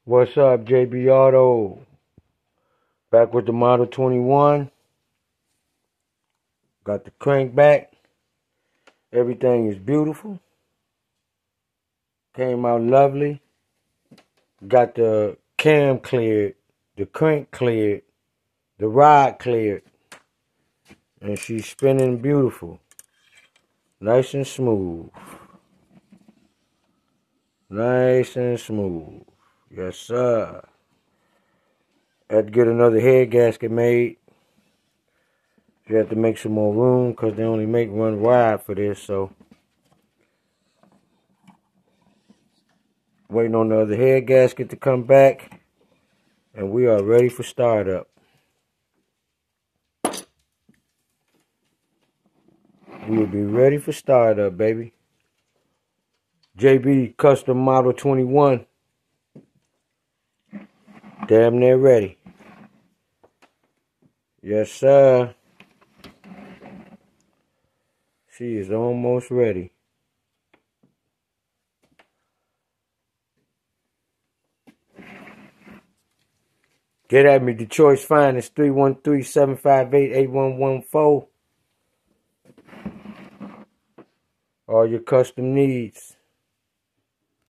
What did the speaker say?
What's up, JB Auto? Back with the Model 21. Got the crank back. Everything is beautiful. Came out lovely. Got the cam cleared, the crank cleared, the rod cleared. And she's spinning beautiful. Nice and smooth. Nice and smooth. Yes, sir. Had to get another head gasket made. You have to make some more room because they only make one ride for this, so waiting on the other head gasket to come back, and we are ready for startup. We will be ready for startup, baby. JB Custom Model 21. Damn near ready. Yes, sir. She is almost ready. Get at me, Detroit's Finest, 313-758-8114. All your custom needs.